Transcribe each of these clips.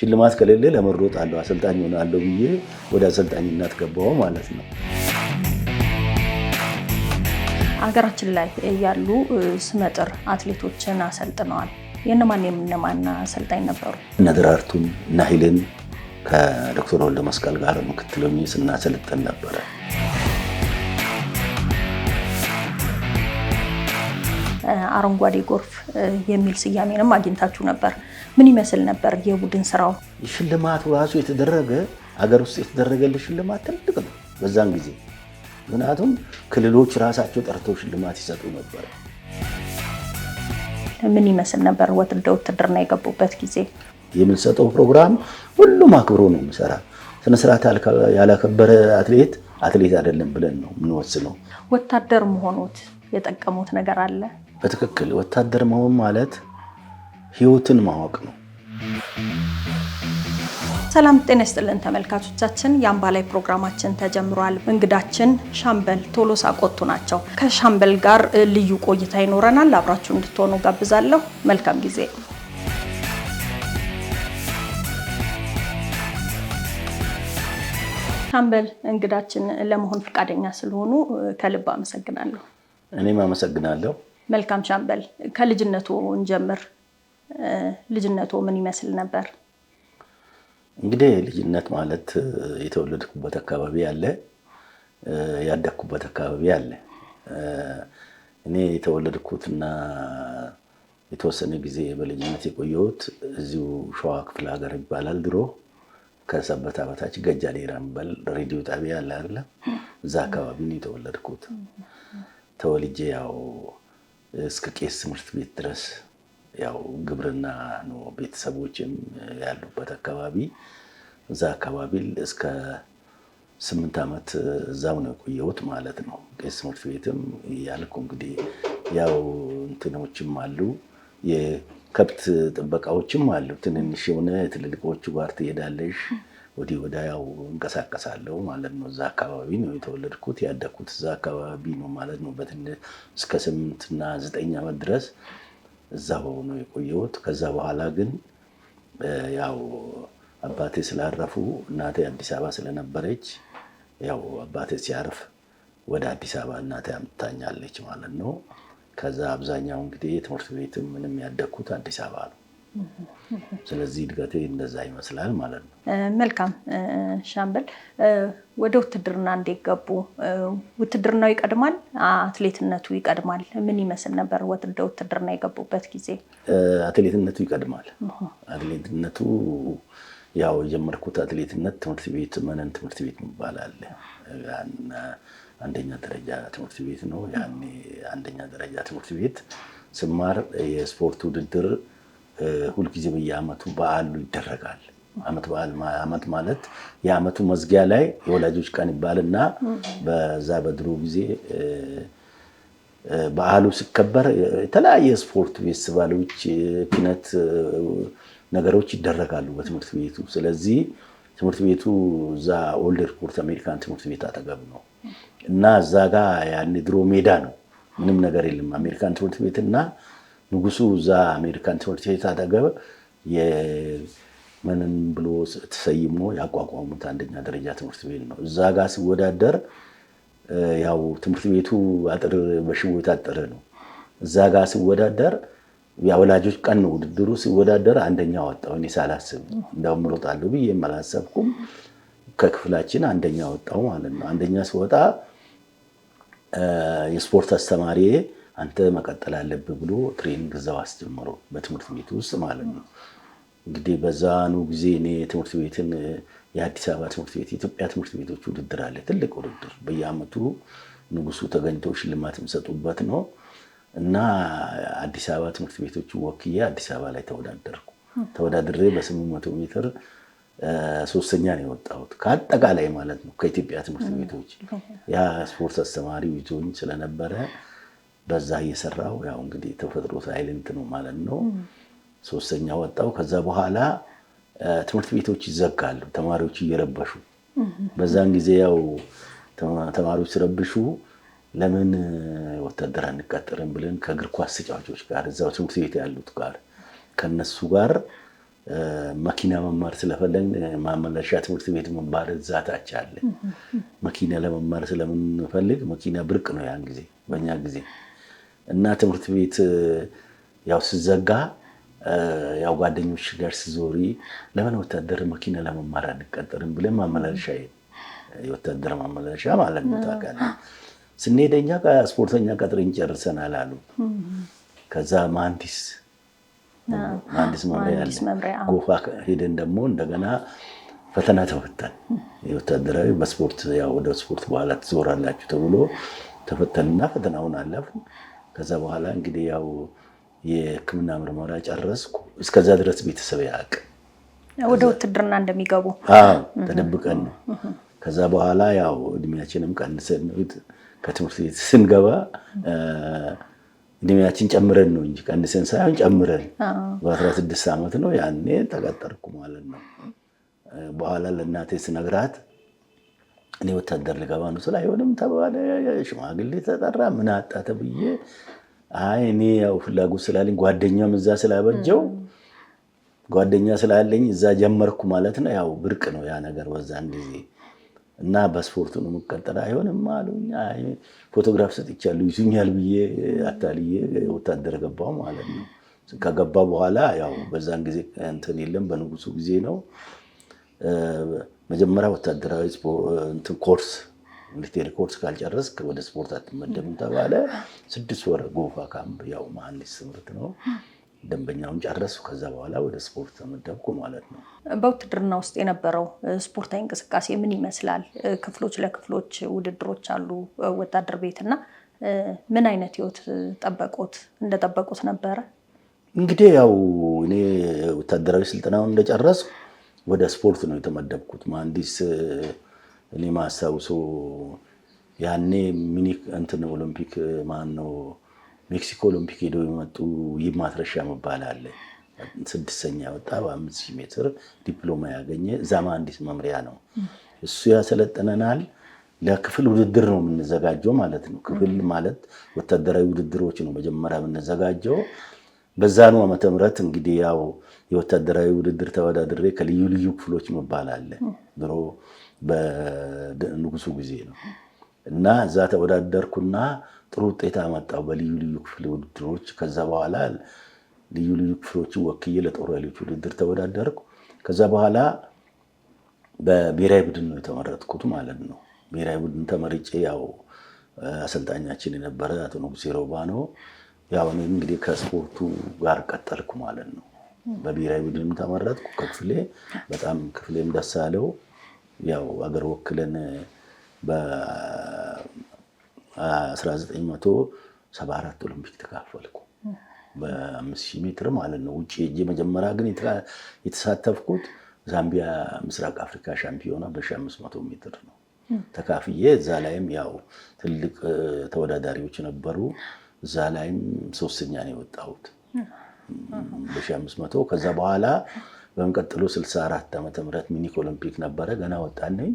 ሽልማት ከሌለ ለመሮጥ አለው አሰልጣኝ ሆናለሁ ብዬ ወደ አሰልጣኝነት ገባሁ ማለት ነው። ሀገራችን ላይ ያሉ ስመጥር አትሌቶችን አሰልጥነዋል። የነማን አሰልጣኝ ነበሩ? እነ ደራርቱን እና ኃይሌን ከዶክተር ወልደ መስቀል ጋር ምክትል ሆኜ ስናሰልጥን ነበረ። አረንጓዴ ጎርፍ የሚል ስያሜንም አግኝታችሁ ነበር። ምን ይመስል ነበር የቡድን ስራው? ሽልማቱ ራሱ የተደረገ ሀገር ውስጥ የተደረገ ሽልማት ትልቅ ነው በዛን ጊዜ። ምክንያቱም ክልሎች ራሳቸው ጠርተው ሽልማት ይሰጡ ነበር። ምን ይመስል ነበር ወደ ውትድርና የገቡበት ጊዜ? የምንሰጠው ፕሮግራም ሁሉም አክብሮ ነው የሚሰራ። ስነ ስርዓት ያላከበረ አትሌት አይደለም ብለን ነው የምንወስነው። ወታደር መሆኑት የጠቀሙት ነገር አለ? በትክክል ወታደር መሆን ማለት ህይወትን ማወቅ ነው። ሰላም ጤና ይስጥልን ተመልካቾቻችን፣ የአምባ ላይ ፕሮግራማችን ተጀምሯል። እንግዳችን ሻምበል ቶሎሳ ቆቱ ናቸው። ከሻምበል ጋር ልዩ ቆይታ ይኖረናል። አብራችሁ እንድትሆኑ ጋብዛለሁ። መልካም ጊዜ። ሻምበል እንግዳችን ለመሆን ፈቃደኛ ስለሆኑ ከልብ አመሰግናለሁ። እኔም አመሰግናለሁ። መልካም ሻምበል፣ ከልጅነቱ እንጀምር። ልጅነቱ ምን ይመስል ነበር? እንግዲህ ልጅነት ማለት የተወለድኩበት አካባቢ አለ፣ ያደግኩበት አካባቢ አለ። እኔ የተወለድኩትና የተወሰነ ጊዜ በልጅነት የቆየሁት እዚሁ ሸዋ ክፍለ ሀገር ይባላል ድሮ። ከሰበታ በታች ገጃ ሌራ የሚባል ሬዲዮ ጣቢያ አለ አይደለ? እዛ አካባቢ ነው የተወለድኩት። ተወልጄ ያው እስከ ቄስ ትምህርት ቤት ድረስ ያው ግብርና ነው ቤተሰቦችም ያሉበት አካባቢ። እዛ አካባቢ እስከ 8 ዓመት እዛው ነው የቆየሁት ማለት ነው። ቄስ ትምህርት ቤትም ያልኩ እንግዲህ ያው እንትኖችም አሉ፣ የከብት ጥበቃዎችም አሉ። ትንንሽ የሆነ ትልልቆቹ ጋር ትሄዳለሽ፣ ወዲህ ወዲያ ያው እንቀሳቀሳለሁ ማለት ነው። እዛ አካባቢ ነው የተወለድኩት፣ ያደግኩት እዛ አካባቢ ነው ማለት ነው። እስከ 8 እና 9 ዓመት ድረስ እዛው ነው የቆየሁት። ከዛ በኋላ ግን ያው አባቴ ስላረፉ እናቴ አዲስ አበባ ስለነበረች ያው አባቴ ሲያርፍ ወደ አዲስ አበባ እናቴ አምጥታኛለች ማለት ነው። ከዛ አብዛኛው እንግዲህ ትምህርት ቤትም ምንም ያደግኩት አዲስ አበባ ነው። ስለዚህ እድገቴ እንደዛ ይመስላል ማለት ነው። መልካም ሻምበል፣ ወደ ውትድርና እንዴት ገቡ? ውትድርናው ይቀድማል አትሌትነቱ ይቀድማል? ምን ይመስል ነበር ወደ ውትድርና የገቡበት ጊዜ? አትሌትነቱ ይቀድማል። አትሌትነቱ ያው የጀመርኩት አትሌትነት ትምህርት ቤት መነን ትምህርት ቤት ይባላል። አንደኛ ደረጃ ትምህርት ቤት ነው። ያኔ አንደኛ ደረጃ ትምህርት ቤት ስማር የስፖርት ውድድር ሁልጊዜ በየአመቱ በዓሉ ይደረጋል። አመት ማለት የአመቱ መዝጊያ ላይ የወላጆች ቀን ይባልና በዛ በድሮ ጊዜ በዓሉ ሲከበር የተለያየ ስፖርት ፌስቲቫሎች፣ ኪነት ነገሮች ይደረጋሉ በትምህርት ቤቱ። ስለዚህ ትምህርት ቤቱ እዛ ኦልድ ኤርፖርት አሜሪካን ትምህርት ቤት አጠገብ ነው እና እዛ ጋር ያኔ ድሮ ሜዳ ነው፣ ምንም ነገር የለም። አሜሪካን ትምህርት ቤትና ንጉሱ እዛ አሜሪካን ትምህርት ቤት አጠገብ የምንን ብሎ ተሰይሞ ያቋቋሙት አንደኛ ደረጃ ትምህርት ቤት ነው። እዛ ጋር ሲወዳደር ያው ትምህርት ቤቱ አጥር በሽቦ የታጠረ ነው። እዛ ጋር ሲወዳደር የወላጆች ቀን ነው ውድድሩ። ሲወዳደር አንደኛ ወጣሁ። እኔ ሳላስብ እንደውም እሮጣለሁ ብዬ አላሰብኩም። ከክፍላችን አንደኛ ወጣሁ ማለት ነው። አንደኛ ስወጣ የስፖርት አስተማሪ አንተ መቀጠል አለብህ ብሎ ትሬኒንግ እዛው አስጀመረው በትምህርት ቤት ውስጥ ማለት ነው። እንግዲህ በዛኑ ጊዜ እኔ ትምህርት ቤትን የአዲስ አበባ ትምህርት ቤት የኢትዮጵያ ትምህርት ቤቶች ውድድር አለ፣ ትልቅ ውድድር በየአመቱ ንጉሱ ተገኝተው ሽልማት የሚሰጡበት ነው እና አዲስ አበባ ትምህርት ቤቶቹ ወክዬ አዲስ አበባ ላይ ተወዳደርኩ። ተወዳድሬ በ800 ሜትር 3ኛ ነው የወጣሁት ከአጠቃላይ ማለት ነው ከኢትዮጵያ ትምህርት ቤቶች። ያ ስፖርት አስተማሪ ይዞኝ ስለነበረ በዛ እየሰራው ያው እንግዲህ ተፈጥሮ ሳይለንት ነው ማለት ነው 3ኛ ወጣሁ። ከዛ በኋላ ትምህርት ቤቶች ይዘጋሉ ተማሪዎች እየረበሹ። በዛን ጊዜ ያው ተማሪዎች ሲረብሹ ለምን ወታደር አንቀጠርም ብለን ከእግር ኳስ ተጫዋቾች ጋር እዛው ትምህርት ቤት ያሉት ጋር ከነሱ ጋር መኪና መማር ስለፈለግን ማመላለሻ ትምህርት ቤት መማር እዛ ታች አለ። መኪና ለመማር ስለምንፈልግ መኪና ብርቅ ነው ያን ጊዜ በእኛ ጊዜ እና ትምህርት ቤት ያው ስዘጋ ያው ጓደኞች ጋር ስዞሪ ለምን ወታደር መኪና ለመማር አንቀጠርም ብለን ማመላለሻ የወታደር ማመላለሻ ማለት ነው ታውቃለህ። ስንሄድ እኛ ስፖርተኛ ቀጥረን ጨርሰናል አሉ። ከዛ መሀንዲስ መምሪያ አለ ጎፋ ሄደን ደግሞ እንደገና ፈተና ተፈተን የወታደራዊ በስፖርት ያው ወደ ስፖርት በኋላ ትዞራላችሁ ተብሎ ተፈተንና ፈተናውን አለፍን። ከዛ በኋላ እንግዲህ ያው የሕክምና ምርመራ ጨረስኩ። እስከዛ ድረስ ቤተሰብ ያውቅ ወደ ውትድርና እንደሚገቡ ተደብቀን ነው። ከዛ በኋላ ያው እድሜያችንም ቀንሰን ከትምህርት ቤት ስንገባ እድሜያችን ጨምረን ነው እንጂ ቀንሰን ሳይሆን ጨምረን በ16 ዓመት ነው ያኔ ተቀጠርኩ ማለት ነው። በኋላ ለእናቴ ስነግራት እኔ ወታደር ልገባ ነው ስለ አይሆንም ተባለ። ሽማግሌ ተጠራ ምን አጣ ተብዬ አይ እኔ ያው ፍላጎት ስላለኝ ጓደኛም እዛ ስላበጀው ጓደኛ ስላለኝ እዛ ጀመርኩ ማለት ነው። ያው ብርቅ ነው ያ ነገር በዛን ጊዜ እና በስፖርቱ ነው የምቀጠል አይሆንም አሉኝ። አይ ፎቶግራፍ ሰጥቻለሁ ይዙኛል ብዬ አታልዬ ወታደር ገባሁ ማለት ነው። ከገባ በኋላ ያው በዛን ጊዜ እንትን የለም በንጉሱ ጊዜ ነው። መጀመሪያ ወታደራዊ እንትን ኮርስ ሚሊቴሪ ኮርስ ካልጨረስክ ወደ ስፖርት አትመደብም ተባለ። 6 ወር ጎፋ ካምፕ ያው መሀንዲስ ትምህርት ነው። ደንበኛውን ጨረስኩ። ከዛ በኋላ ወደ ስፖርት ተመደብኩ ማለት ነው። በውትድርና ውስጥ የነበረው ስፖርታዊ እንቅስቃሴ ምን ይመስላል? ክፍሎች ለክፍሎች ውድድሮች አሉ ወታደር ቤት እና ምን አይነት ህይወት እንደጠበቁት ነበረ? እንግዲህ ያው እኔ ወታደራዊ ስልጠናውን እንደጨረስኩ ወደ ስፖርት ነው የተመደብኩት። መሀንዲስ እኔ ማስታውሰው ያኔ ሚኒክ እንትን ኦሎምፒክ ማን ነው ሜክሲኮ ኦሎምፒክ ሄደው የመጡ ይማትረሻ መባል አለ። 6ኛ ወጣ በ5000 ሜትር ዲፕሎማ ያገኘ እዛ መሀንዲስ መምሪያ ነው እሱ ያሰለጠነናል። ለክፍል ውድድር ነው የምንዘጋጀው ማለት ነው። ክፍል ማለት ወታደራዊ ውድድሮች ነው መጀመሪያ የምንዘጋጀው። በዛኑ ዓመተ ምህረት እንግዲህ ያው የወታደራዊ ውድድር ተወዳድሬ ከልዩ ልዩ ክፍሎች መባል አለ ድሮ በንጉሱ ጊዜ ነው እና እዛ ተወዳደርኩና ጥሩ ውጤት አመጣው በልዩ ልዩ ክፍል ውድድሮች። ከዛ በኋላ ልዩ ልዩ ክፍሎችን ወክዬ ለጦር ኃይሎች ውድድር ተወዳደርኩ። ከዛ በኋላ በብሔራዊ ቡድን ነው የተመረጥኩት ማለት ነው። ብሔራዊ ቡድን ተመርጬ ያው አሰልጣኛችን የነበረ አቶ ንጉሴ ሮባ ነው። ያው እኔ እንግዲህ ከስፖርቱ ጋር ቀጠልኩ ማለት ነው። በብሔራዊ ቡድን ተመረጥኩ። ከክፍሌ በጣም ክፍሌም ደስ አለው። ያው አገር ወክለን በ1974 ኦሎምፒክ ተካፈልኩ በ5000 ሜትር ማለት ነው። ውጭ ሄጄ መጀመሪያ ግን የተሳተፍኩት ዛምቢያ ምስራቅ አፍሪካ ሻምፒዮና በ1500 ሜትር ነው ተካፍዬ። እዛ ላይም ያው ትልቅ ተወዳዳሪዎች ነበሩ። እዛ ላይም 3ኛ ነው የወጣሁት በ1500። ከዛ በኋላ በመቀጠሉ 64 ዓመተ ምህረት ሚኒክ ኦሎምፒክ ነበረ። ገና ወጣን ነኝ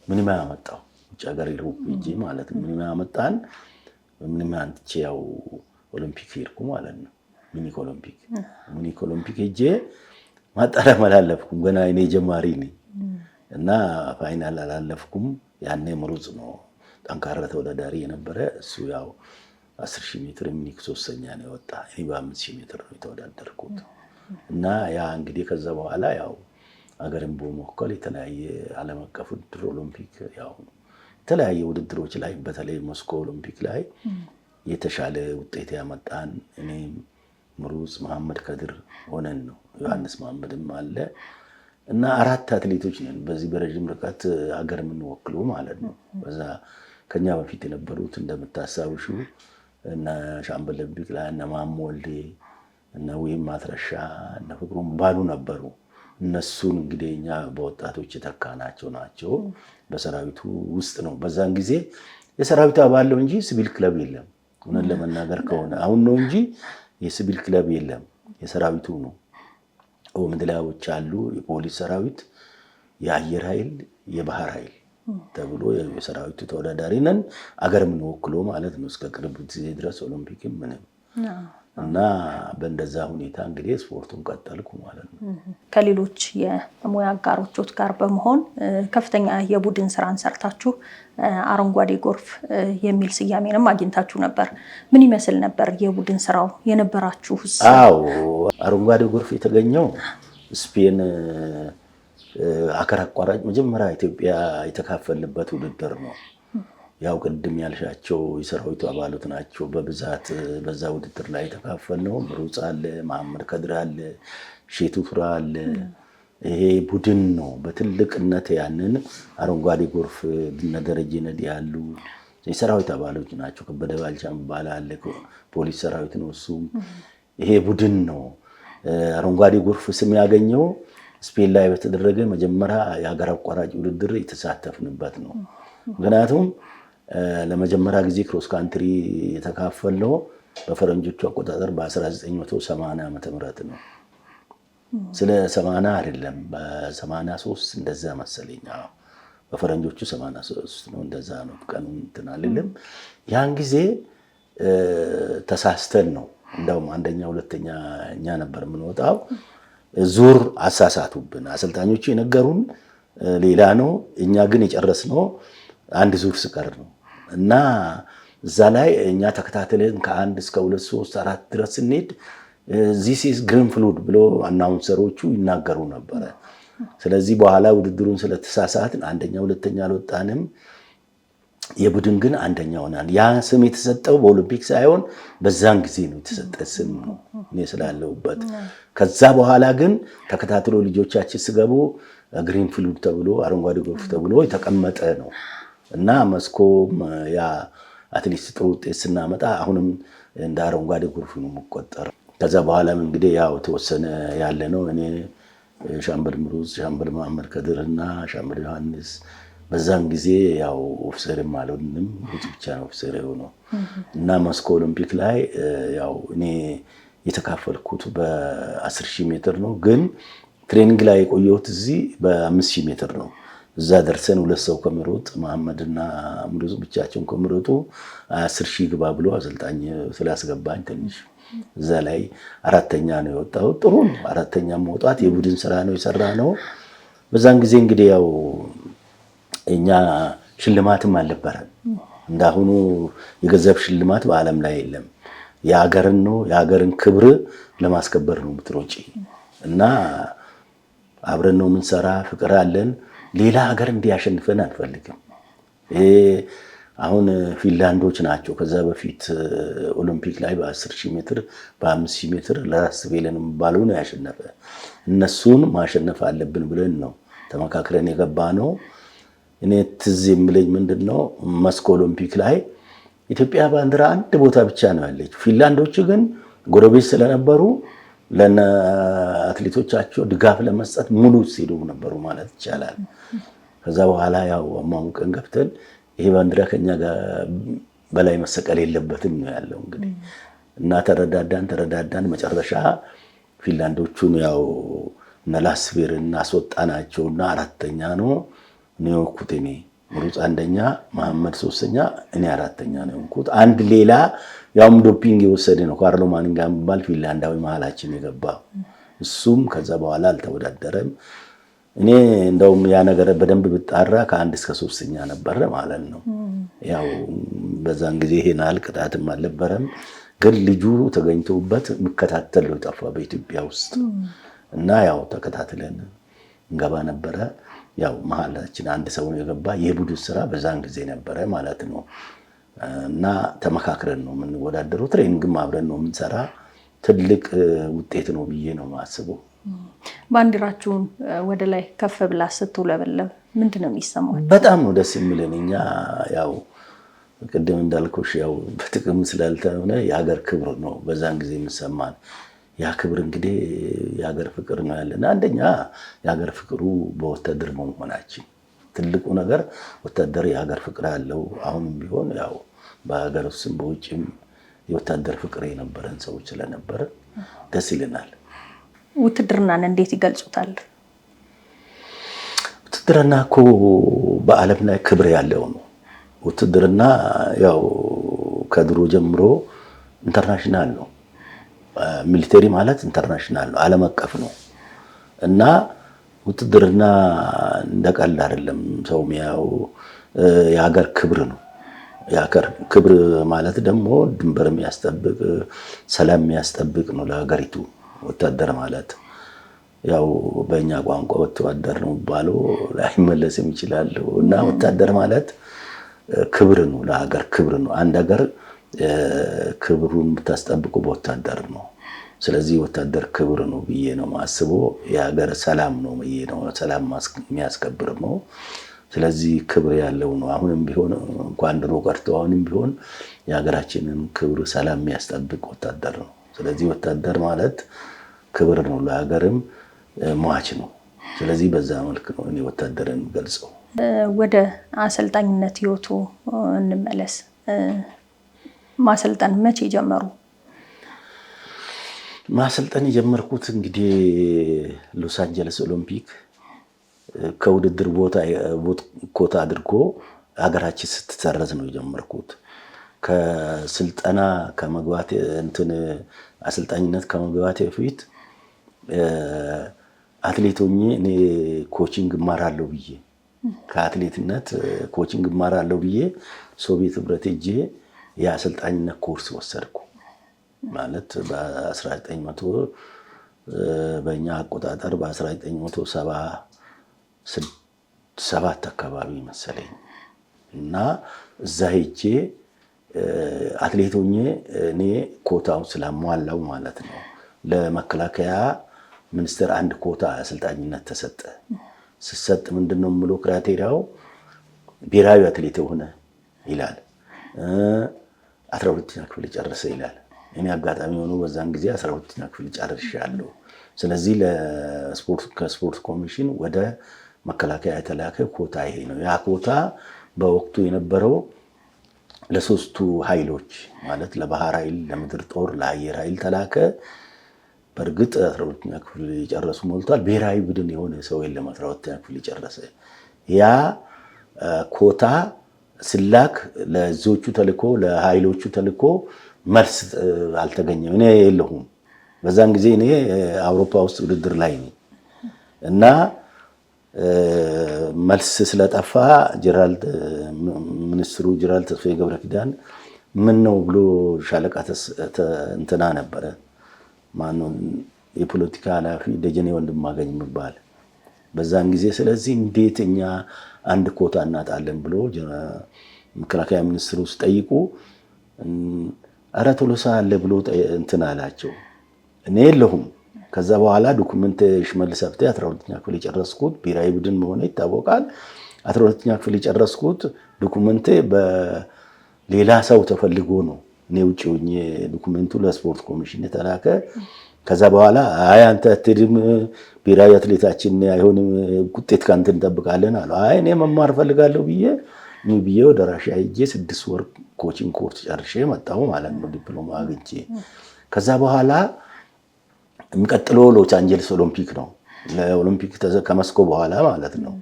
ምንም ያመጣው ውጭ ሀገር ሄድኩ እንጂ ማለት ነው። ምንም ያመጣን ምንም አንቺ ያው ኦሎምፒክ ሄድኩ ማለት ነው። ሚኒክ ኦሎምፒክ ሄጄ ማጣሪያ አላለፍኩም። ገና እኔ ጀማሪ ነኝ እና ፋይናል አላለፍኩም። ያኔ ምሩጽ ነው ጠንካራ ተወዳዳሪ የነበረ እሱ ያው 10000 ሜትር ሚኒክ 3ኛ ነው የወጣ። እኔ በ5000 ሜትር ነው የተወዳደርኩት እና ያ እንግዲህ ከዛ በኋላ ያው አገርን በመወከል የተለያየ ዓለም አቀፍ ውድድር ኦሎምፒክ ያው የተለያየ ውድድሮች ላይ በተለይ ሞስኮ ኦሎምፒክ ላይ የተሻለ ውጤት ያመጣን እኔ ምሩጽ መሐመድ ከድር ሆነን ነው። ዮሐንስ መሐመድም አለ እና 4 አትሌቶች ነን በዚህ በረጅም ርቀት ሀገር የምንወክለው ማለት ነው። በዛ ከኛ በፊት የነበሩት እንደምታሳውሹ እና ሻምበል ኦሎምፒክ ላይ እነ ማሞ ወልዴ እነ ወይም ማትረሻ እነ ፍቅሩም ባሉ ነበሩ። እነሱን እንግዲህ እኛ በወጣቶች የተካናቸው ናቸው። በሰራዊቱ ውስጥ ነው በዛን ጊዜ የሰራዊቱ አባል ነው እንጂ ሲቪል ክለብ የለም። እውነት ለመናገር ከሆነ አሁን ነው እንጂ የሲቪል ክለብ የለም። የሰራዊቱ ነው። ምድላዎች አሉ። የፖሊስ ሰራዊት፣ የአየር ኃይል፣ የባህር ኃይል ተብሎ የሰራዊቱ ተወዳዳሪ ነን። አገር የምንወክለው ማለት ነው። እስከ ቅርብ ጊዜ ድረስ ኦሎምፒክም ምንም እና በእንደዛ ሁኔታ እንግዲህ ስፖርቱን ቀጠልኩ ማለት ነው። ከሌሎች የሙያ አጋሮች ጋር በመሆን ከፍተኛ የቡድን ስራን ሰርታችሁ አረንጓዴ ጎርፍ የሚል ስያሜንም አግኝታችሁ ነበር። ምን ይመስል ነበር የቡድን ስራው የነበራችሁ? አዎ አረንጓዴ ጎርፍ የተገኘው ስፔን አገር አቋራጭ መጀመሪያ ኢትዮጵያ የተካፈልበት ውድድር ነው። ያው ቅድም ያልሻቸው የሰራዊቱ አባላት ናቸው በብዛት በዛ ውድድር ላይ የተካፈልነው። ምሩጽ አለ፣ መሐመድ ከድር አለ፣ ሼቱ ቱራ አለ። ይሄ ቡድን ነው በትልቅነት ያንን አረንጓዴ ጎርፍ ደረጀ ነዲ ያሉ የሰራዊት አባሎች ናቸው። ከበደ ባልቻ የሚባል አለ፣ ፖሊስ ሰራዊት ነው እሱም። ይሄ ቡድን ነው አረንጓዴ ጎርፍ ስም ያገኘው ስፔን ላይ በተደረገ መጀመሪያ የሀገር አቋራጭ ውድድር የተሳተፍንበት ነው። ምክንያቱም ለመጀመሪያ ጊዜ ክሮስ ካንትሪ የተካፈልነው በፈረንጆቹ አቆጣጠር በ1980 ዓመተ ምህረት ነው። ስለ 80 አይደለም በ83 እንደዛ መሰለኝ። በፈረንጆቹ 83 ነው፣ እንደዛ ነው ቀኑን እንትን አልልም። ያን ጊዜ ተሳስተን ነው እንደውም አንደኛ ሁለተኛ እኛ ነበር የምንወጣው። ዙር አሳሳቱብን። አሰልጣኞቹ የነገሩን ሌላ ነው፣ እኛ ግን የጨረስነው አንድ ዙር ስቀር ነው። እና እዛ ላይ እኛ ተከታተለን ከ1 እስከ 2 3 4 ድረስ ስንሄድ ዚስ ኢዝ ግሪን ፍሉድ ብሎ አናውንሰሮቹ ይናገሩ ነበረ። ስለዚህ በኋላ ውድድሩን ስለተሳሳትን አንደኛ ሁለተኛ አልወጣንም። የቡድን ግን አንደኛ ሆናል። ያ ስም የተሰጠው በኦሎምፒክ ሳይሆን በዛን ጊዜ ነው የተሰጠ ስም ነው እኔ ስላለሁበት። ከዛ በኋላ ግን ተከታትሎ ልጆቻችን ስገቡ ግሪን ፍሉድ ተብሎ አረንጓዴ ጎርፍ ተብሎ የተቀመጠ ነው። እና መስኮም ያ አትሊስት ጥሩ ውጤት ስናመጣ አሁንም እንደ አረንጓዴ ጎርፍ ነው የሚቆጠረው። ከዛ በኋላም እንግዲህ ያው ተወሰነ ያለ ነው። እኔ ሻምበል ምሩጽ፣ ሻምበል መሐመድ ከድር እና ሻምበል ዮሐንስ በዛን ጊዜ ያው ኦፊሰርም አልሆንም፣ ምሩጽ ብቻ ነው ኦፊሰር የሆነው። እና መስኮ ኦሎምፒክ ላይ ያው እኔ የተካፈልኩት በ10,000 ሜትር ነው። ግን ትሬኒንግ ላይ የቆየሁት እዚህ በ5,000 ሜትር ነው። እዛ ደርሰን 2 ሰው ከመሮጥ መሐመድና ምሩጽ ብቻቸውን ከመሮጡ 10,000 ግባ ብሎ አሰልጣኝ ስላስገባኝ ትንሽ እዛ ላይ 4ኛ ነው የወጣሁት። ጥሩ ነው 4ኛ መውጣት፣ የቡድን ስራ ነው የሰራ ነው። በዛን ጊዜ እንግዲህ ያው እኛ ሽልማትም አልነበረን። እንዳሁኑ የገንዘብ ሽልማት በዓለም ላይ የለም። የሀገርን ነው የሀገርን ክብር ለማስከበር ነው የምትሮጪ። እና አብረን ነው የምንሰራ፣ ፍቅር አለን። ሌላ ሀገር እንዲያሸንፈን አንፈልግም። አሁን ፊንላንዶች ናቸው ከዛ በፊት ኦሎምፒክ ላይ በ10,000 ሜትር በ5,000 ሜትር ለራስ ቬለን የሚባለው ነው ያሸነፈ። እነሱን ማሸነፍ አለብን ብለን ነው ተመካክረን የገባ ነው። እኔ ትዝ የሚለኝ ምንድነው መስኮ ኦሎምፒክ ላይ ኢትዮጵያ ባንዲራ አንድ ቦታ ብቻ ነው ያለች። ፊንላንዶች ግን ጎረቤት ስለነበሩ ለነ አትሌቶቻቸው ድጋፍ ለመስጠት ሙሉ ሲሉ ነበሩ ማለት ይቻላል። ከዛ በኋላ ያው አማሙቀን ገብተን ይሄ ባንዲራ ከኛ ጋር በላይ መሰቀል የለበትም ነው ያለው እንግዲህ። እና ተረዳዳን መጨረሻ ፊንላንዶቹን ያው ነላስቬርን አስወጣናቸውና 4ኛ ነው ነው የሆንኩት እኔ። ምሩጽ 1ኛ፣ መሐመድ 3ኛ፣ እኔ 4ኛ ነው የሆንኩት። አንድ ሌላ ያውም ዶፒንግ የወሰደ ነው ካርሎ ማኒንጋ የሚባል ፊንላንዳዊ መሀላችን የገባ እሱም ከዛ በኋላ አልተወዳደረም። እኔ እንደውም ያ ነገር በደንብ ብጣራ ከ1 እስከ 3ኛ ነበረ ማለት ነው። ያው በዛን ጊዜ ይሄን ቅጣትም አልነበረም። ግን ልጁ ተገኝቶበት መከታተል ነው ጠፋ በኢትዮጵያ ውስጥ። እና ያው ተከታትለን እንገባ ነበረ። ያው መሀላችን አንድ ሰው ነው የገባ። የቡድን ስራ በዛን ጊዜ ነበረ ማለት ነው። እና ተመካክረን ነው የምንወዳደረው። ትሬኒንግም አብረን ነው የምንሰራ። ትልቅ ውጤት ነው ብዬ ነው የማስበው። ባንዲራችሁን ወደ ላይ ከፍ ብላ ስትውለበለብ ምንድን ነው የሚሰማው? በጣም ነው ደስ የሚለን። እኛ ያው ቅድም እንዳልኩሽ ያው በጥቅም ስላልተሆነ የሀገር ክብር ነው በዛን ጊዜ የሚሰማን። ያ ክብር እንግዲህ የሀገር ፍቅር ነው ያለን። አንደኛ የሀገር ፍቅሩ በወታደር መሆናችን ትልቁ ነገር። ወታደር የሀገር ፍቅር አለው። አሁንም ቢሆን ያው በሀገር ውስጥም በውጭም የወታደር ፍቅር የነበረን ሰዎች ስለነበረ ደስ ይለናል። ውትድርናን እንዴት ይገልጹታል? ውትድርና እኮ በዓለም ላይ ክብር ያለው ነው። ውትድርና ያው ከድሮ ጀምሮ ኢንተርናሽናል ነው። ሚሊተሪ ማለት ኢንተርናሽናል ነው፣ ዓለም አቀፍ ነው እና ውትድርና እንደቀልድ አይደለም። ሰው የሚያው የሀገር ክብር ነው። የሀገር ክብር ማለት ደግሞ ድንበር የሚያስጠብቅ ሰላም የሚያስጠብቅ ነው ለሀገሪቱ። ወታደር ማለት ያው በእኛ ቋንቋ ወታደር ነው ባለው ላይመለስም ይችላል እና ወታደር ማለት ክብር ነው፣ ለሀገር ክብር ነው። አንድ ሀገር ክብሩን የምታስጠብቁ በወታደር ነው። ስለዚህ ወታደር ክብር ነው ብዬ ነው ማስበው። የሀገር ሰላም ነው ብዬ ነው፣ ሰላም የሚያስከብር ነው። ስለዚህ ክብር ያለው ነው። አሁንም ቢሆን እንኳን ድሮ ቀርቶ አሁንም ቢሆን የሀገራችንን ክብር ሰላም የሚያስጠብቅ ወታደር ነው። ስለዚህ ወታደር ማለት ክብር ነው፣ ለሀገርም ሟች ነው። ስለዚህ በዛ መልክ ነው እኔ ወታደርን ገልጸው። ወደ አሰልጣኝነት ህይወቱ እንመለስ። ማሰልጠን መቼ ጀመሩ? ማሰልጠን የጀመርኩት እንግዲህ ሎስ አንጀለስ ኦሎምፒክ ከውድድር ኮታ አድርጎ ሀገራችን ስትሰረዝ ነው የጀመርኩት። ከስልጠና ከመግባት አሰልጣኝነት ከመግባቴ በፊት አትሌት ሆኜ እኔ ኮቺንግ እማራለሁ ብዬ ከአትሌትነት ኮቺንግ እማራለሁ ብዬ ሶቪየት ህብረት ሄጄ የአሰልጣኝነት ኮርስ ወሰድኩ። ማለት በ1900 በእኛ አቆጣጠር በ1977 አካባቢ መሰለኝ እና እዛ ሄጄ አትሌት ሆኜ እኔ ኮታውን ስላሟላው ማለት ነው ለመከላከያ ሚኒስቴር አንድ ኮታ አሰልጣኝነት ተሰጠ። ሲሰጥ ምንድነው የምለው ክራይቴሪያው ብሔራዊ አትሌት ሆነ ይላል፣ 12ኛ ክፍል ጨርሰ ይላል። እኔ አጋጣሚ ሆኖ በዛን ጊዜ 12ኛ ክፍል ጨርሻለሁ። ስለዚህ ከስፖርት ኮሚሽን ወደ መከላከያ የተላከ ኮታ ይሄ ነው። ያ ኮታ በወቅቱ የነበረው ለሶስቱ ኃይሎች ማለት ለባህር ኃይል፣ ለምድር ጦር፣ ለአየር ኃይል ተላከ። በእርግጥ 12ኛ ክፍል የጨረሱ ሞልቷል። ብሔራዊ ቡድን የሆነ ሰው የለም 12ኛ ክፍል የጨረሰ። ያ ኮታ ስላክ ለዞቹ ተልኮ ለኃይሎቹ ተልኮ መልስ አልተገኘም። እኔ የለሁም በዛን ጊዜ እኔ አውሮፓ ውስጥ ውድድር ላይ ነኝ እና መልስ ስለጠፋ ሚኒስትሩ ጀነራል ተስፋዬ ገብረኪዳን ምን ነው ብሎ ሻለቃ እንትና ነበረ ማነው የፖለቲካ ኃላፊ ደጀኔ ወንድማገኝ የሚባል በዛን ጊዜ ስለዚህ እንዴት እኛ አንድ ኮታ እናጣለን ብሎ መከላከያ ሚኒስትሩ ሲጠይቁ ኧረ ቶሎሳ አለ ብሎ እንትን አላቸው። እኔ የለሁም። ከዛ በኋላ ዶክመንት ሽመልስ ሀብቴ 12ኛ ክፍል የጨረስኩት ብሔራዊ ቡድን መሆኑ ይታወቃል። 12ኛ ክፍል የጨረስኩት ዶክመንት በሌላ ሰው ተፈልጎ ነው። እኔ ውጪ ሆኜ ዶክመንቱ ለስፖርት ኮሚሽን የተላከ። ከዛ በኋላ አይ አንተ አትሄድም ብሔራዊ አትሌታችን አይሆንም ውጤት ካንተ እንጠብቃለን አሉ። አይ እኔ መማር ፈልጋለሁ ብዬ ወደ ራሽያ ሄጄ 6 ወር ኮቺንግ ኮርስ ጨርሼ መጣሁ ማለት ነው፣ ዲፕሎማ አግኝቼ። ከዛ በኋላ የሚቀጥለው ሎስ አንጀለስ ኦሎምፒክ ነው። ለኦሎምፒክ ከመስኮ በኋላ ማለት ነው።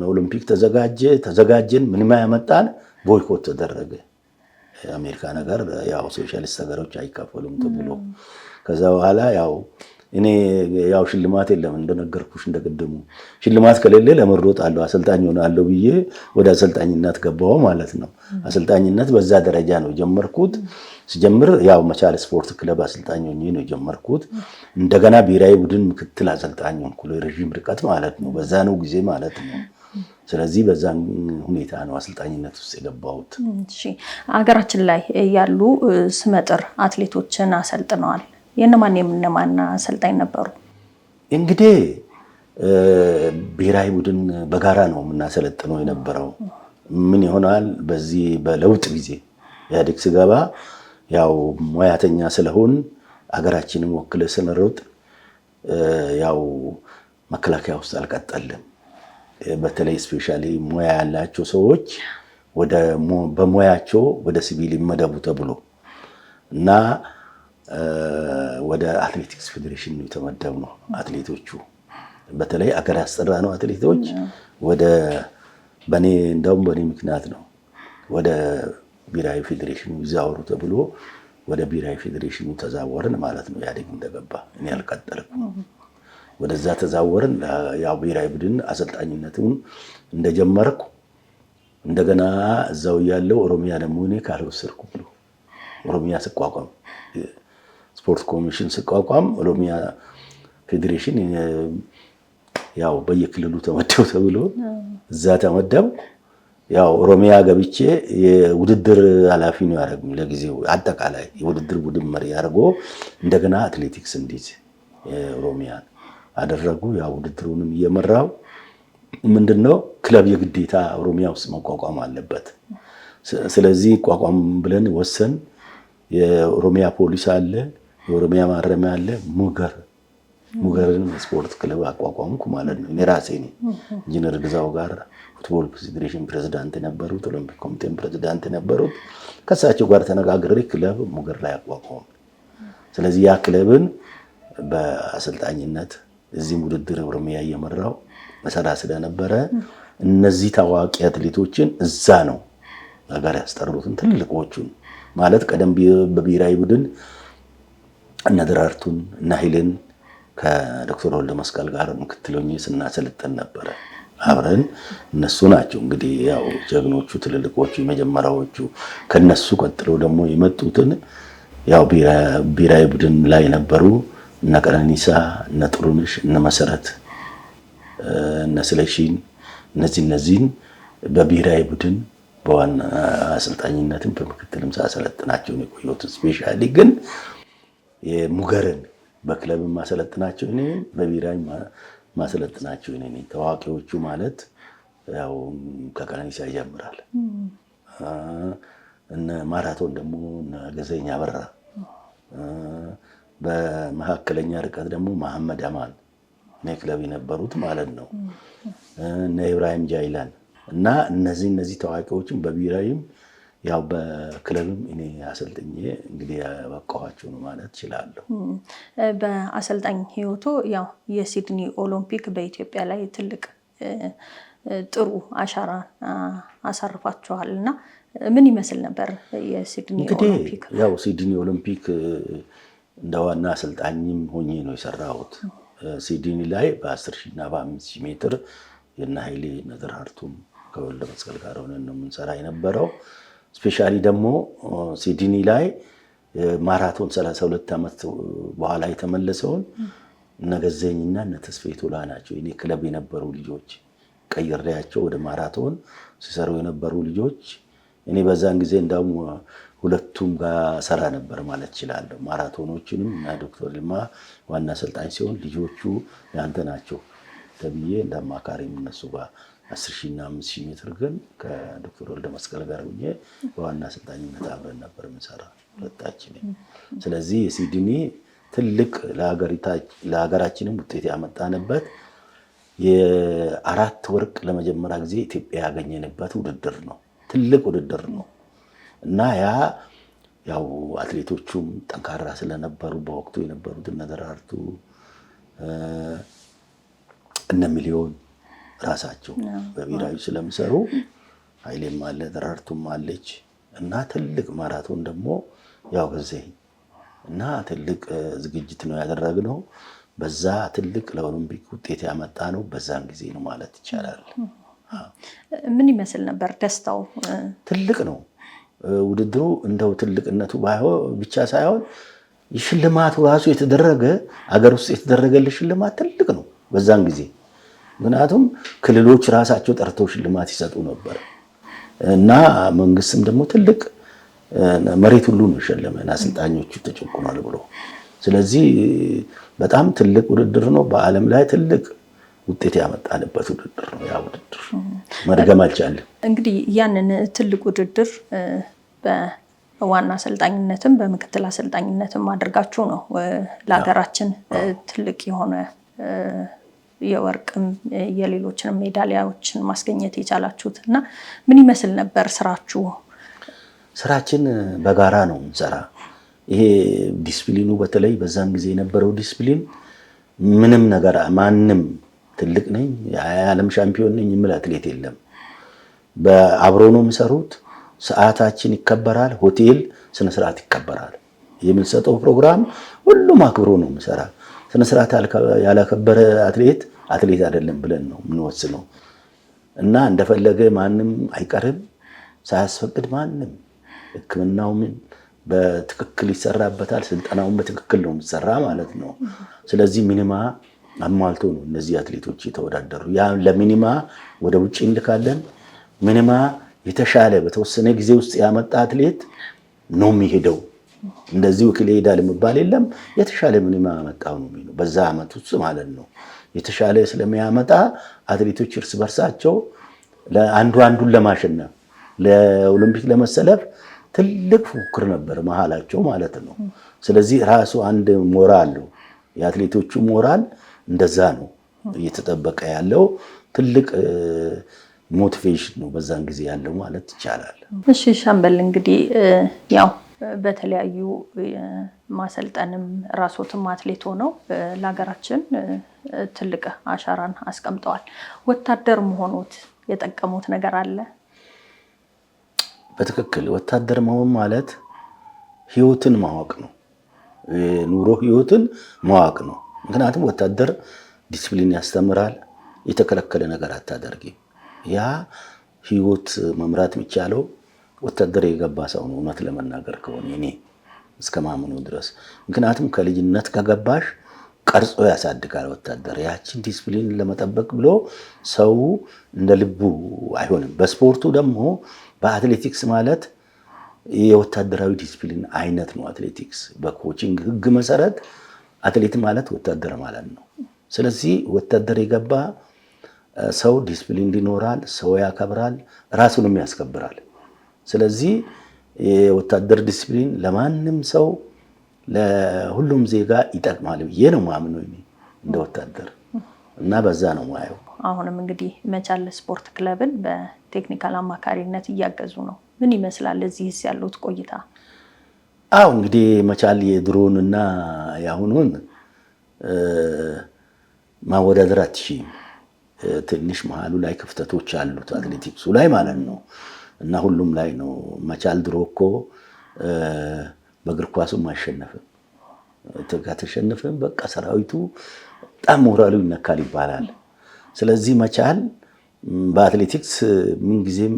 ኦሎምፒክ ተዘጋጀን። ምንም ያመጣን ቦይኮት ተደረገ። የአሜሪካ ነገር ያው ሶሻሊስት ሀገሮች አይካፈሉም ተብሎ ከዛ በኋላ ያው እኔ ያው ሽልማት የለም እንደነገርኩሽ እንደቀደሙ ሽልማት ከሌለ ለመሮጥ አለው አሰልጣኝ ሆናለሁ ብዬ ወደ አሰልጣኝነት ገባሁ ማለት ነው። አሰልጣኝነት በዛ ደረጃ ነው ጀመርኩት። ሲጀምር ያው መቻል ስፖርት ክለብ አሰልጣኝ ሆኜ ነው ጀመርኩት። እንደገና ብሔራዊ ቡድን ምክትል አሰልጣኝ ሆንኩ ለረጅም ርቀት ማለት ነው። በዛ ነው ጊዜ ማለት ነው። ስለዚህ በዛን ሁኔታ ነው አሰልጣኝነት ውስጥ የገባሁት። እሺ፣ ሀገራችን ላይ ያሉ ስመጥር አትሌቶችን አሰልጥነዋል። የነማን አሰልጣኝ ነበሩ? እንግዲህ ብሔራዊ ቡድን በጋራ ነው የምናሰለጥነው የነበረው። ምን ይሆናል በዚህ በለውጥ ጊዜ ኢህአዴግ ሲገባ ያው ሙያተኛ ስለሆን ሀገራችንን ወክለ ስንሮጥ ያው መከላከያ ውስጥ አልቀጠልም። በተለይ ስፔሻሊ ሙያ ያላቸው ሰዎች በሙያቸው ወደ ሲቪል ይመደቡ ተብሎ እና ወደ አትሌቲክስ ፌዴሬሽን ነው የተመደብነው። አትሌቶቹ በተለይ አገር ያስጠራ ነው አትሌቶች እንደውም በኔ ምክንያት ነው ወደ ብሔራዊ ፌዴሬሽን ይዛወሩ ተብሎ ወደ ብሔራዊ ፌዴሬሽኑ ተዛወርን ማለት ነው። ኢህአዴግ እንደገባ እኔ አልቀጠልኩም። ወደዛ ተዛወርን። ያው ብሔራዊ ቡድን አሰልጣኝነቱን እንደጀመርኩ እንደገና እዛው ያለው ኦሮሚያ ደግሞ እኔ ካልወሰድኩ ብሎ ኦሮሚያ ስቋቋም ስፖርት ኮሚሽን ስቋቋም ኦሮሚያ ፌዴሬሽን ያው በየክልሉ ተመደቡ ተብሎ እዛ ተመደቡ። ያው ኦሮሚያ ገብቼ የውድድር ኃላፊ ነው ያደረጉኝ ለጊዜው። አጠቃላይ የውድድር ቡድን መሪ አድርጎ እንደገና አትሌቲክስ እንዲዝ ኦሮሚያን አደረጉ። ያው ውድድሩንም እየመራው ምንድነው ክለብ የግዴታ ኦሮሚያ ውስጥ መቋቋም አለበት። ስለዚህ ቋቋም ብለን ወሰን። የኦሮሚያ ፖሊስ አለ፣ የኦሮሚያ ማረሚያ አለ። ሙገርን ስፖርት ክለብ አቋቋምኩ ማለት ነው። እኔ ራሴ ነኝ። ኢንጂነር ግዛው ጋር ፉትቦል ፌዴሬሽን ፕሬዝዳንት የነበሩት፣ ኦሎምፒክ ኮሚቴም ፕሬዝዳንት የነበሩት ከሳቸው ጋር ተነጋግሬ ክለብ ሙገር ላይ አቋቋም። ስለዚህ ያ ክለብን በአሰልጣኝነት እዚህም ውድድር ኦሮሚያ እየመራው መሰራ ስለነበረ እነዚህ ታዋቂ አትሌቶችን እዛ ነው ነገር ያስጠሩትን ትልልቆቹን ማለት ቀደም በብሔራዊ ቡድን እነ ደራርቱን እና ኃይሌን ከዶክተር ወልደ መስቀል ጋር ምክትሎኝ ስናሰልጥን ነበረ አብረን። እነሱ ናቸው እንግዲህ ያው ጀግኖቹ ትልልቆቹ የመጀመሪያዎቹ። ከነሱ ቀጥሎ ደግሞ የመጡትን ያው ብሔራዊ ቡድን ላይ ነበሩ እነ ቀነኒሳ፣ እነ ጥሩነሽ፣ እነ መሰረት፣ እነ ስለሺን እነዚህን በብሔራዊ ቡድን በዋና አሰልጣኝነትም በምክትልም ሳሰለጥናቸው ነው የቆየሁት። ስፔሻሊ ግን የሙገርን በክለብ ማሰለጥናቸው እኔ በብሔራዊ ማሰለጥናቸው እኔ ነኝ። ታዋቂዎቹ ማለት ያው ከቀነኒሳ ይጀምራል። እነ ማራቶን ደግሞ እነ ገዘኛ አበራ፣ በመካከለኛ ርቀት ደግሞ መሐመድ አማን እኔ ክለብ የነበሩት ማለት ነው። እነ ኢብራሂም ጃይላን እና እነዚህ ታዋቂዎችን በብሔራዊም ያው በክለብም እኔ አሰልጥኜ እንግዲህ ያበቃኋቸው ነው ማለት እችላለሁ። በአሰልጣኝ ህይወቱ ያው የሲድኒ ኦሎምፒክ በኢትዮጵያ ላይ ትልቅ ጥሩ አሻራ አሳርፋችኋል እና ምን ይመስል ነበር የሲድኒ ኦሎምፒክ? ያው ሲድኒ ኦሎምፒክ እንደ ዋና አሰልጣኝም ሆኜ ነው የሰራሁት። ሲድኒ ላይ በ10,000 እና በ5,000 ሜትር የነ ኃይሌ ደራርቱም ከወልደ መስቀል ጋር ሆነን ነው የምንሰራ የነበረው። ስፔሻሊ ደግሞ ሲድኒ ላይ ማራቶን 32 ዓመት በኋላ የተመለሰውን እነ ገዘኝና እነ ተስፋዬ ቶላ ናቸው የኔ ክለብ የነበሩ ልጆች። ቀይሬያቸው ወደ ማራቶን ሲሰሩ የነበሩ ልጆች። እኔ በዛን ጊዜ እንደውም ሁለቱም ጋር ሰራ ነበር ማለት እችላለሁ። ማራቶኖችንም እና ዶክተር ልማ ዋና አሰልጣኝ ሲሆን ልጆቹ ያንተ ናቸው ተብዬ እንደማካሪም እነሱ ጋር 10,000 እና 5,000 ሜትር ግን ከዶክተር ወልደ መስቀል ጋር ሆኜ በዋና አሰልጣኝነት አብረን ነበር የምንሰራ ሁለታችን። ስለዚህ የሲድኒ ትልቅ ለሀገራችንም ውጤት ያመጣንበት የ4 ወርቅ ለመጀመሪያ ጊዜ ኢትዮጵያ ያገኘንበት ውድድር ነው። ትልቅ ውድድር ነው እና ያው አትሌቶቹም ጠንካራ ስለነበሩ በወቅቱ የነበሩት እነ ደራርቱ እነ ሚሊዮን ራሳቸው በብሔራዊ ስለሚሰሩ ኃይሌም አለ ደራርቱም አለች እና ትልቅ ማራቶን ደግሞ ያው ገዘኝ እና ትልቅ ዝግጅት ነው ያደረግነው። በዛ ትልቅ ለኦሎምፒክ ውጤት ያመጣ ነው በዛን ጊዜ ነው ማለት ይቻላል። ምን ይመስል ነበር ደስታው? ትልቅ ነው ውድድሩ። እንደው ትልቅነቱ ብቻ ሳይሆን ሽልማቱ ራሱ የተደረገ አገር ውስጥ የተደረገ ሽልማት ትልቅ ነው በዛን ጊዜ። ምክንያቱም ክልሎች ራሳቸው ጠርተው ሽልማት ይሰጡ ነበር እና መንግስትም ደግሞ ትልቅ መሬት ሁሉ ነው ሸለመን አሰልጣኞቹ ተጨቁኗል ብሎ። ስለዚህ በጣም ትልቅ ውድድር ነው። በዓለም ላይ ትልቅ ውጤት ያመጣንበት ውድድር ነው። ያ ውድድር መድገም አልቻለም። እንግዲህ ያንን ትልቅ ውድድር በዋና አሰልጣኝነትም በምክትል አሰልጣኝነትም አድርጋችሁ ነው ለሀገራችን ትልቅ የሆነ የወርቅም የሌሎችንም ሜዳሊያዎችን ማስገኘት የቻላችሁት እና ምን ይመስል ነበር ስራችሁ? ስራችን በጋራ ነው እንሰራ። ይሄ ዲስፕሊኑ በተለይ በዛን ጊዜ የነበረው ዲስፕሊን ምንም ነገር ማንም ትልቅ ነኝ የዓለም ሻምፒዮን ነኝ የሚል አትሌት የለም። በአብሮ ነው የሚሰሩት። ሰዓታችን ይከበራል። ሆቴል ስነ ስርዓት ይከበራል። የምንሰጠው ፕሮግራም ሁሉም አክብሮ ነው የሚሰራ። ስነ ስርዓት ያላከበረ አትሌት አይደለም ብለን ነው የምንወስነው እና እንደፈለገ ማንም አይቀርም ሳያስፈቅድ ማንም። ሕክምናውም በትክክል ይሰራበታል፣ ስልጠናውን በትክክል ነው የሚሰራ ማለት ነው። ስለዚህ ሚኒማ አሟልቶ ነው እነዚህ አትሌቶች የተወዳደሩ። ያ ለሚኒማ ወደ ውጭ እንልካለን። ሚኒማ የተሻለ በተወሰነ ጊዜ ውስጥ ያመጣ አትሌት ነው የሚሄደው። እንደዚህ ወኪል ይሄዳል የሚባል የለም። የተሻለ ሚኒማ ያመጣው ነው የሚለው በዛ አመት ውስጥ ማለት ነው። የተሻለ ስለሚያመጣ አትሌቶች እርስ በርሳቸው አንዱን ለማሸነፍ ለኦሎምፒክ ለመሰለፍ ትልቅ ፉክክር ነበር መሀላቸው ማለት ነው። ስለዚህ ራሱ አንድ ሞራል ነው የአትሌቶቹ ሞራል እንደዛ ነው እየተጠበቀ ያለው። ትልቅ ሞቲቬሽን ነው በዛን ጊዜ ያለው ማለት ይቻላል። እሺ ሻምበል እንግዲህ ያው በተለያዩ ማሰልጠንም ራስዎትም አትሌት ሆነው ለሀገራችን ትልቅ አሻራን አስቀምጠዋል። ወታደር መሆኖት የጠቀሙት ነገር አለ? በትክክል ወታደር መሆን ማለት ህይወትን ማወቅ ነው። ኑሮ ህይወትን ማወቅ ነው። ምክንያቱም ወታደር ዲሲፕሊን ያስተምራል። የተከለከለ ነገር አታደርጊም። ያ ህይወት መምራት የሚቻለው ወታደር የገባ ሰው ነው እውነት ለመናገር ከሆነ እኔ እስከማምኑ ድረስ። ምክንያቱም ከልጅነት ከገባሽ ቀርጾ ያሳድጋል ወታደር። ያችን ዲሲፕሊን ለመጠበቅ ብሎ ሰው እንደ ልቡ አይሆንም። በስፖርቱ ደግሞ በአትሌቲክስ ማለት የወታደራዊ ዲሲፕሊን አይነት ነው። አትሌቲክስ በኮቺንግ ህግ መሰረት አትሌት ማለት ወታደር ማለት ነው። ስለዚህ ወታደር የገባ ሰው ዲሲፕሊን ይኖራል፣ ሰው ያከብራል፣ ራሱንም ያስከብራል። ስለዚህ የወታደር ዲሲፕሊን ለማንም ሰው ለሁሉም ዜጋ ይጠቅማል ብዬ ነው ማምነው እንደ ወታደር እና በዛ ነው ማየው። አሁንም እንግዲህ መቻል ስፖርት ክለብን በቴክኒካል አማካሪነት እያገዙ ነው። ምን ይመስላል እዚህስ ያሉት ቆይታ? አው እንግዲህ መቻል የድሮን እና ያሁኑን ማወዳደር አትችይም። ትንሽ መሀሉ ላይ ክፍተቶች አሉት አትሌቲክሱ ላይ ማለት ነው እና ሁሉም ላይ ነው። መቻል ድሮ እኮ በእግር ኳሱም አይሸነፍም። ከተሸነፈም በቃ ሰራዊቱ በጣም ሞራሉ ይነካል ይባላል። ስለዚህ መቻል በአትሌቲክስ ምን ጊዜም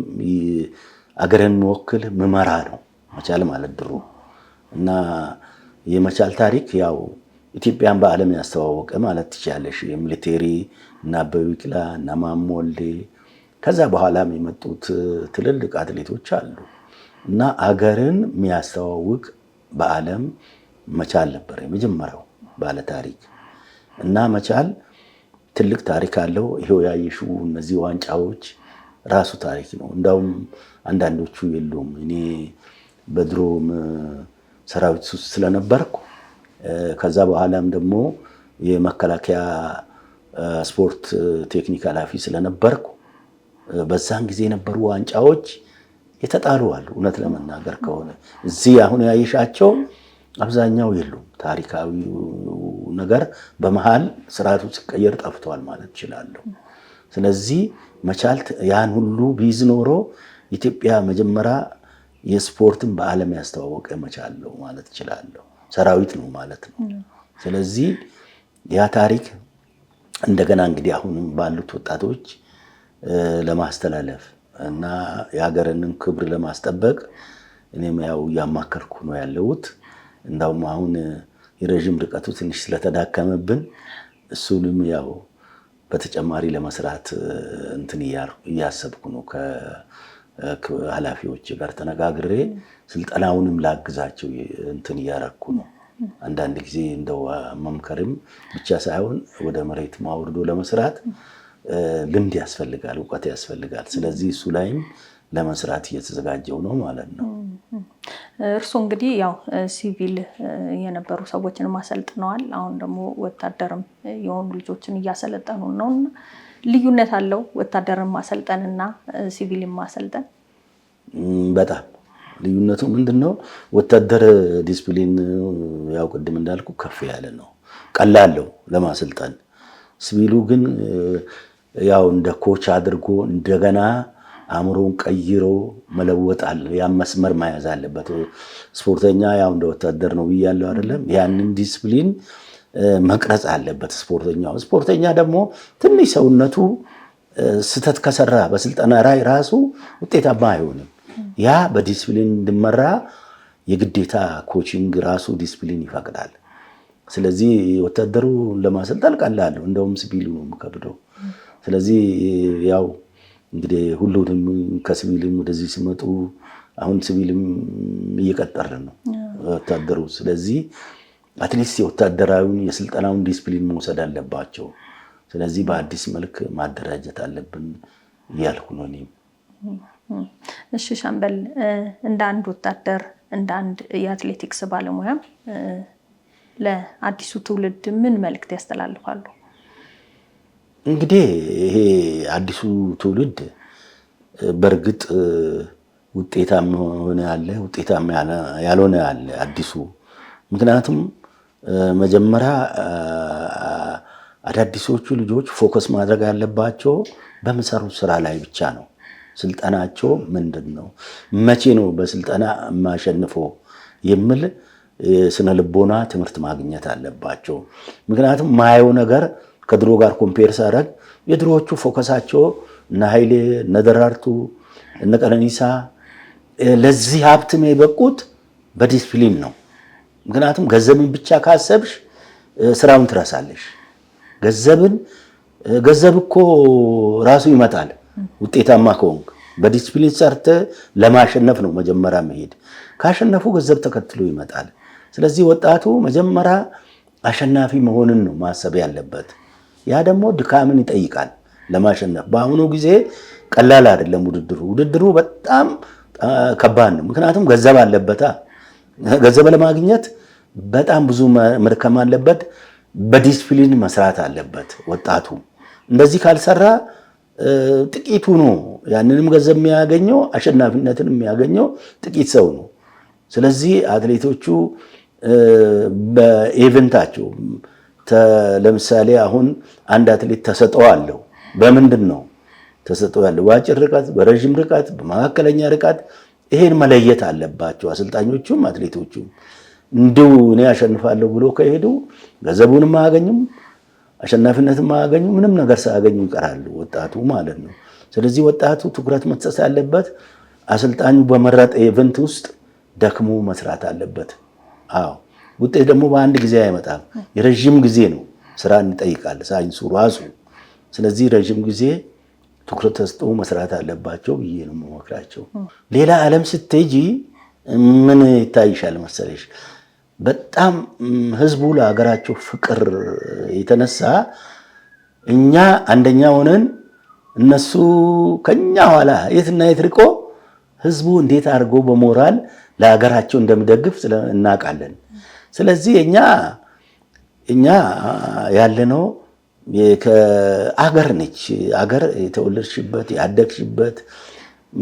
አገርን የሚወክል መመራ ነው መቻል ማለት ድሮ እና የመቻል ታሪክ ያው ኢትዮጵያን በዓለም ያስተዋወቀ ማለት ትችላለሽ። የሚሊቴሪ እና አበበ ቢቂላ እና ማሞ ወልዴ ከዛ በኋላም የመጡት ትልልቅ አትሌቶች አሉ እና አገርን የሚያስተዋውቅ በዓለም መቻል ነበር የመጀመሪያው ባለ ታሪክ እና መቻል ትልቅ ታሪክ አለው። ይሄው ያየሽው እነዚህ ዋንጫዎች ራሱ ታሪክ ነው። እንዳውም አንዳንዶቹ የሉም። እኔ በድሮም ሰራዊት ውስጥ ስለነበርኩ ከዛ በኋላም ደግሞ የመከላከያ ስፖርት ቴክኒክ ኃላፊ ስለነበርኩ በዛን ጊዜ የነበሩ ዋንጫዎች የተጣሉ አሉ። እውነት ለመናገር ከሆነ እዚህ አሁን ያየሻቸው አብዛኛው የሉም። ታሪካዊ ነገር በመሃል ስርዓቱ ሲቀየር ጠፍቷል ማለት እችላለሁ። ስለዚህ መቻል ያን ሁሉ ቢይዝ ኖሮ ኢትዮጵያ መጀመሪያ የስፖርትን በዓለም ያስተዋወቀ መቻል ነው ማለት እችላለሁ። ሰራዊት ነው ማለት ነው። ስለዚህ ያ ታሪክ እንደገና እንግዲህ አሁንም ባሉት ወጣቶች ለማስተላለፍ እና የሀገርንን ክብር ለማስጠበቅ እኔም ያው እያማከርኩ ነው ያለሁት። እንዳውም አሁን የረዥም ርቀቱ ትንሽ ስለተዳከመብን እሱንም ያው በተጨማሪ ለመስራት እንትን እያሰብኩ ነው። ከኃላፊዎች ጋር ተነጋግሬ ስልጠናውንም ላግዛቸው እንትን እያረኩ ነው። አንዳንድ ጊዜ እንደው መምከርም ብቻ ሳይሆን ወደ መሬት ማውርዶ ለመስራት ልምድ ያስፈልጋል፣ እውቀት ያስፈልጋል። ስለዚህ እሱ ላይም ለመስራት እየተዘጋጀው ነው ማለት ነው። እርሱ እንግዲህ ያው ሲቪል የነበሩ ሰዎችን ማሰልጥነዋል። አሁን ደግሞ ወታደርም የሆኑ ልጆችን እያሰለጠኑ ነው። ልዩነት አለው ወታደርን ማሰልጠንና ሲቪልን ማሰልጠን? በጣም ልዩነቱ ምንድነው? ወታደር ዲሲፕሊን ያው ቅድም እንዳልኩ ከፍ ያለ ነው፣ ቀላል ነው ለማሰልጠን። ሲቪሉ ግን ያው እንደ ኮች አድርጎ እንደገና አእምሮውን ቀይሮ መለወጥ አለ። ያን መስመር መያዝ አለበት። ስፖርተኛ ያው እንደ ወታደር ነው ብያለሁ አይደለም? ያንን ዲስፕሊን መቅረጽ አለበት ስፖርተኛው። ስፖርተኛ ደግሞ ትንሽ ሰውነቱ ስተት ከሰራ በስልጠና ላይ ራሱ ውጤታማ አይሆንም። ያ በዲስፕሊን እንዲመራ የግዴታ ኮቺንግ ራሱ ዲስፕሊን ይፈቅዳል። ስለዚህ ወታደሩ ለማሰልጠን ቀላል ነው፣ እንደውም ሲቪሉ ነው የሚከብደው። ስለዚህ ያው እንግዲህ ሁሉንም ከሲቪልም ወደዚህ ሲመጡ አሁን ሲቪልም እየቀጠርን ነው ወታደሩ። ስለዚህ አትሊስት የወታደራዊውን የስልጠናውን ዲስፕሊን መውሰድ አለባቸው። ስለዚህ በአዲስ መልክ ማደራጀት አለብን እያልኩ ነው እኔም። እሺ ሻምበል፣ እንደ አንድ ወታደር እንደ አንድ የአትሌቲክስ ባለሙያ ለአዲሱ ትውልድ ምን መልእክት ያስተላልፋሉ? እንግዲህ ይሄ አዲሱ ትውልድ በእርግጥ ውጤታማ ሆነ ያለ ውጤታማ ያልሆነ ያለ አዲሱ። ምክንያቱም መጀመሪያ አዳዲሶቹ ልጆች ፎከስ ማድረግ ያለባቸው በሚሰሩት ስራ ላይ ብቻ ነው። ስልጠናቸው ምንድን ነው? መቼ ነው በስልጠና የማሸንፈው የሚል ስነ ልቦና ትምህርት ማግኘት አለባቸው። ምክንያቱም ማየው ነገር ከድሮ ጋር ኮምፔር ሳደርግ የድሮዎቹ ፎከሳቸው እነ ኃይሌ እነ ደራርቱ እነ ቀነኒሳ ለዚህ ሀብትም የበቁት በዲስፕሊን ነው። ምክንያቱም ገንዘብን ብቻ ካሰብሽ ስራውን ትረሳለሽ። ገንዘብ እኮ ራሱ ይመጣል ውጤታማ ከሆንክ። በዲስፕሊን ሰርተ ለማሸነፍ ነው መጀመሪያ መሄድ። ካሸነፉ ገንዘብ ተከትሎ ይመጣል። ስለዚህ ወጣቱ መጀመሪያ አሸናፊ መሆንን ነው ማሰብ ያለበት። ያ ደግሞ ድካምን ይጠይቃል ለማሸነፍ። በአሁኑ ጊዜ ቀላል አይደለም ውድድሩ በጣም ከባድ ነው። ምክንያቱም ገንዘብ አለበታ። ገንዘብ ለማግኘት በጣም ብዙ መድከም አለበት። በዲስፕሊን መስራት አለበት ወጣቱ። እንደዚህ ካልሰራ ጥቂቱ ነው ያንንም ገንዘብ የሚያገኘው፣ አሸናፊነትን የሚያገኘው ጥቂት ሰው ነው። ስለዚህ አትሌቶቹ በኢቨንታቸው ለምሳሌ አሁን አንድ አትሌት ተሰጥኦ አለው። በምንድን ነው ተሰጥኦ ያለው? በአጭር ርቀት፣ በረዥም ርቀት፣ በመካከለኛ ርቀት። ይሄን መለየት አለባቸው አሰልጣኞቹም አትሌቶቹም። እንዲሁ እኔ አሸንፋለሁ ብሎ ከሄዱ ገንዘቡንም አያገኙም፣ አሸናፊነትም አያገኙም። ምንም ነገር ሳያገኙ ይቀራሉ ወጣቱ ማለት ነው። ስለዚህ ወጣቱ ትኩረት መስጠት ያለበት አሰልጣኙ በመረጠ ኢቨንት ውስጥ ደክሞ መስራት አለበት። አዎ ውጤት ደግሞ በአንድ ጊዜ አይመጣም። የረዥም ጊዜ ነው ስራን ይጠይቃል ሳይንሱ ራሱ። ስለዚህ ረዥም ጊዜ ትኩረት ተሰጥቶ መስራት አለባቸው ብዬ ነው የምመክራቸው። ሌላ ዓለም ስትሄጂ ምን ይታይሻል መሰለሽ? በጣም ህዝቡ ለሀገራቸው ፍቅር የተነሳ እኛ አንደኛ ሆነን እነሱ ከኛ ኋላ የትና የት ርቆ ህዝቡ እንዴት አድርጎ በሞራል ለሀገራቸው እንደሚደግፍ እናውቃለን። ስለዚህ እኛ ያለነው ከአገር ነች። አገር የተወለድሽበት ያደግሽበት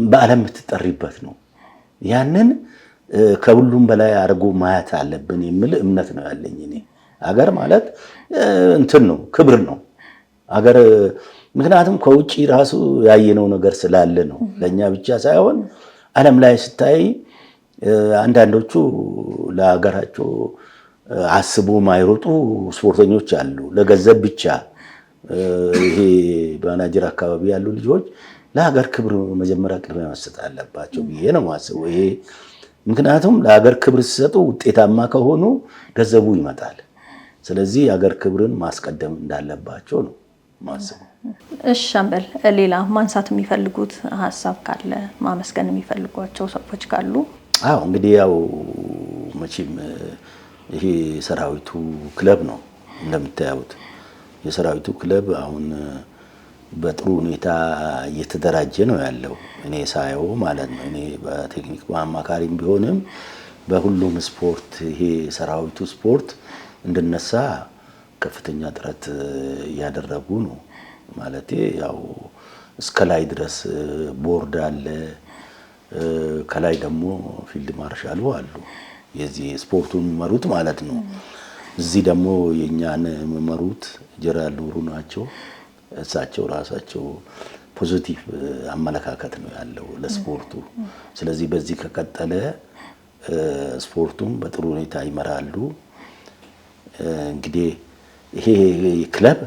በዓለም የምትጠሪበት ነው። ያንን ከሁሉም በላይ አድርጎ ማየት አለብን የሚል እምነት ነው ያለኝ እኔ። አገር ማለት እንትን ነው፣ ክብር ነው አገር። ምክንያቱም ከውጭ ራሱ ያየነው ነገር ስላለ ነው። ለእኛ ብቻ ሳይሆን ዓለም ላይ ስታይ አንዳንዶቹ ለሀገራቸው አስቦ ማይሮጡ ስፖርተኞች አሉ፣ ለገንዘብ ብቻ። ይሄ በናጅር አካባቢ ያሉ ልጆች ለሀገር ክብር መጀመሪያ ቅድሚያ መስጠት አለባቸው ብዬ ነው ማስበው። ይሄ ምክንያቱም ለሀገር ክብር ሲሰጡ ውጤታማ ከሆኑ ገንዘቡ ይመጣል። ስለዚህ የሀገር ክብርን ማስቀደም እንዳለባቸው ነው ማስበው። እሺ ሻምበል፣ ሌላ ማንሳት የሚፈልጉት ሀሳብ ካለ፣ ማመስገን የሚፈልጓቸው ሰዎች ካሉ? አዎ እንግዲህ ያው መቼም ይሄ ሰራዊቱ ክለብ ነው እንደምታዩት። የሰራዊቱ ክለብ አሁን በጥሩ ሁኔታ እየተደራጀ ነው ያለው እኔ ሳየው ማለት ነው። እኔ በቴክኒክ አማካሪም ቢሆንም በሁሉም ስፖርት ይሄ ሰራዊቱ ስፖርት እንድነሳ ከፍተኛ ጥረት እያደረጉ ነው ማለት ያው እስከ ላይ ድረስ ቦርድ አለ፣ ከላይ ደግሞ ፊልድ ማርሻሉ አሉ የዚህ ስፖርቱን የሚመሩት ማለት ነው። እዚህ ደግሞ የኛን የሚመሩት ጀነራል ኑሩ ናቸው። እሳቸው ራሳቸው ፖዚቲቭ አመለካከት ነው ያለው ለስፖርቱ። ስለዚህ በዚህ ከቀጠለ ስፖርቱም በጥሩ ሁኔታ ይመራሉ። እንግዲህ ይሄ ክለብ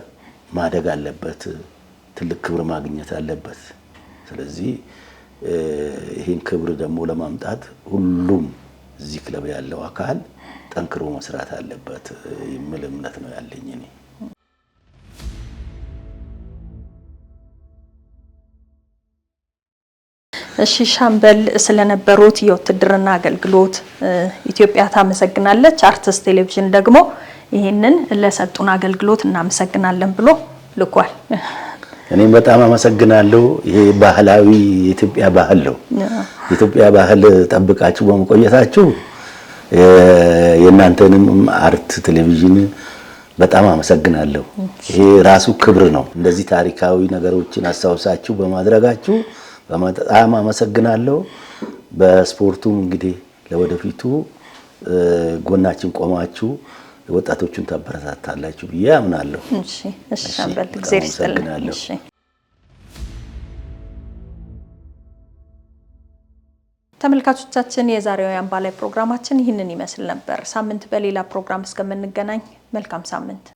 ማደግ አለበት፣ ትልቅ ክብር ማግኘት አለበት። ስለዚህ ይሄን ክብር ደግሞ ለማምጣት ሁሉም እዚህ ክለብ ያለው አካል ጠንክሮ መስራት አለበት የሚል እምነት ነው ያለኝ እኔ። እሺ ሻምበል ስለነበሩት የውትድርና አገልግሎት ኢትዮጵያ ታመሰግናለች። አርትስ ቴሌቪዥን ደግሞ ይሄንን ለሰጡን አገልግሎት እናመሰግናለን ብሎ ልኳል። እኔም በጣም አመሰግናለሁ። ይሄ ባህላዊ የኢትዮጵያ ባህል ነው። የኢትዮጵያ ባህል ጠብቃችሁ በመቆየታችሁ የእናንተንም አርት ቴሌቪዥን በጣም አመሰግናለሁ። ይሄ ራሱ ክብር ነው። እንደዚህ ታሪካዊ ነገሮችን አስተዋውሳችሁ በማድረጋችሁ በጣም አመሰግናለሁ። በስፖርቱም እንግዲህ ለወደፊቱ ጎናችን ቆማችሁ ወጣቶቹን ታበረታታላችሁ ብዬ አምናለሁ። እሺ እሺ ሻምበል እግዚአብሔር ይስጥልኝ። እሺ ተመልካቾቻችን የዛሬው የአምባላይ ፕሮግራማችን ይህንን ይመስል ነበር። ሳምንት በሌላ ፕሮግራም እስከምንገናኝ መልካም ሳምንት።